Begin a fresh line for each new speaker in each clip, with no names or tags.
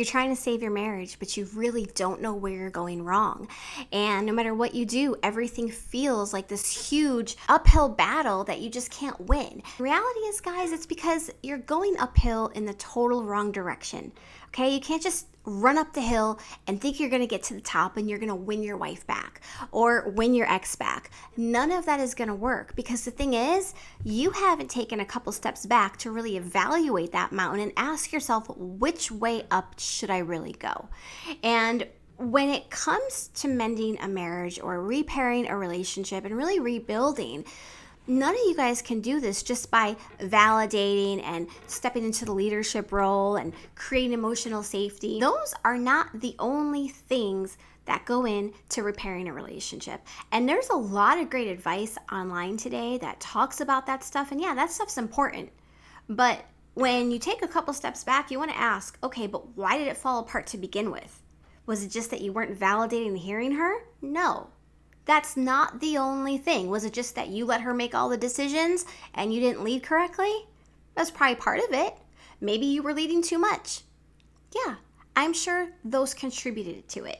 You're trying to save your marriage, but you really don't know where you're going wrong. And no matter what you do, everything feels like this huge uphill battle that you just can't win. The reality is, guys, it's because you're going uphill in the total wrong direction. Okay, you can't just run up the hill and think you're going to get to the top and you're going to win your wife back or win your ex back. None of that is going to work, because the thing is, you haven't taken a couple steps back to really evaluate that mountain and ask yourself, which way up should I really go? And when it comes to mending a marriage or repairing a relationship and really rebuilding, none of you guys can do this just by validating and stepping into the leadership role and creating emotional safety. Those are not the only things that go into repairing a relationship. And there's a lot of great advice online today that talks about that stuff. And yeah, that stuff's important. But when you take a couple steps back, you want to ask, okay, but why did it fall apart to begin with? Was it just that you weren't validating and hearing her? No. That's not the only thing. Was it just that you let her make all the decisions and you didn't lead correctly? That's probably part of it. Maybe you were leading too much. Yeah, I'm sure those contributed to it.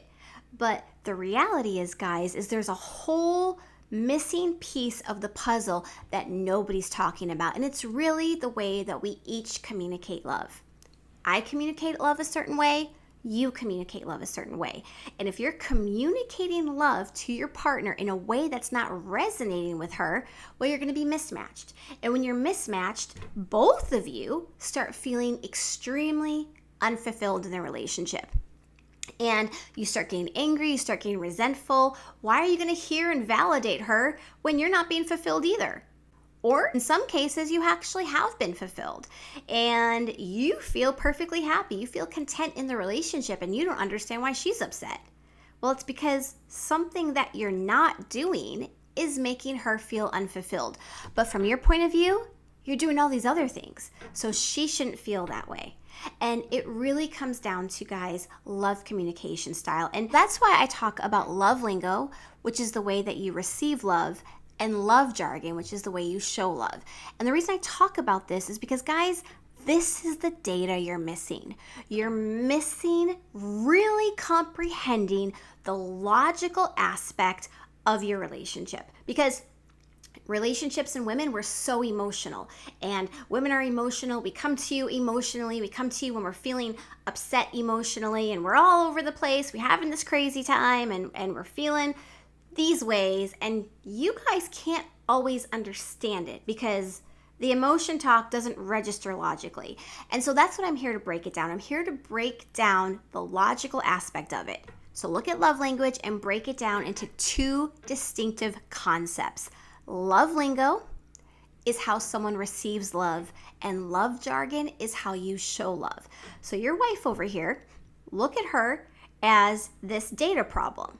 But the reality is, guys, is there's a whole missing piece of the puzzle that nobody's talking about. And it's really the way that we each communicate love. I communicate love a certain way. You communicate love a certain way. And if you're communicating love to your partner in a way that's not resonating with her, well, you're going to be mismatched. And when you're mismatched, both of you start feeling extremely unfulfilled in the relationship. And you start getting angry, you start getting resentful. Why are you going to hear and validate her when you're not being fulfilled either? Or in some cases, you actually have been fulfilled and you feel perfectly happy. You feel content in the relationship and you don't understand why she's upset. Well, it's because something that you're not doing is making her feel unfulfilled. But from your point of view, you're doing all these other things. So she shouldn't feel that way. And it really comes down to, guys, love communication style. And that's why I talk about love lingo, which is the way that you receive love, and love jargon, which is the way you show love. And the reason I talk about this is because, guys, this is the data you're missing. You're missing really comprehending the logical aspect of your relationship. Because relationships and women, we're so emotional. And women are emotional. We come to you emotionally. We come to you when we're feeling upset emotionally. And we're all over the place. We're having this crazy time and we're feeling these ways, and you guys can't always understand it because the emotion talk doesn't register logically. And so that's what I'm here to break it down. I'm here to break down the logical aspect of it. So look at love language and break it down into two distinctive concepts. Love lingo is how someone receives love, and love jargon is how you show love. So your wife over here, look at her as this data problem.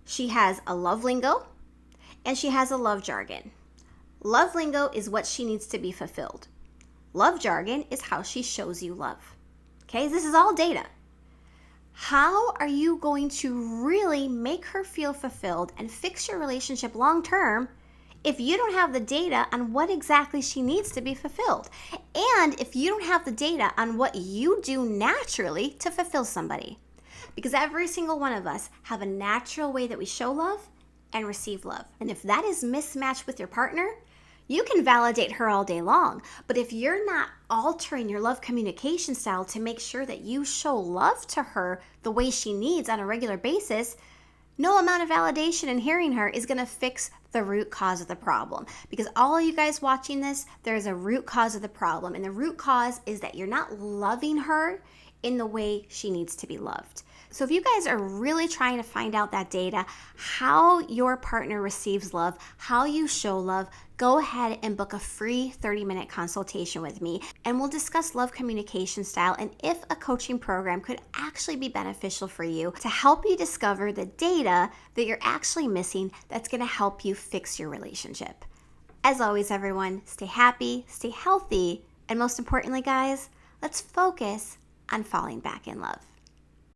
She has a love lingo and she has a love jargon. Love lingo is what she needs to be fulfilled. Love jargon is how she shows you love. Okay, this is all data. How are you going to really make her feel fulfilled and fix your relationship long term if you don't have the data on what exactly she needs to be fulfilled? And if you don't have the data on what you do naturally to fulfill somebody? Because every single one of us have a natural way that we show love and receive love. And if that is mismatched with your partner, you can validate her all day long. But if you're not altering your love communication style to make sure that you show love to her the way she needs on a regular basis, no amount of validation and hearing her is going to fix the root cause of the problem. Because all of you guys watching this, there's a root cause of the problem. And the root cause is that you're not loving her in the way she needs to be loved. So if you guys are really trying to find out that data, how your partner receives love, how you show love, go ahead and book a free 30-minute consultation with me, and we'll discuss love communication style and if a coaching program could actually be beneficial for you to help you discover the data that you're actually missing that's going to help you fix your relationship. As always, everyone, stay happy, stay healthy, and most importantly, guys, let's focus on falling back in love.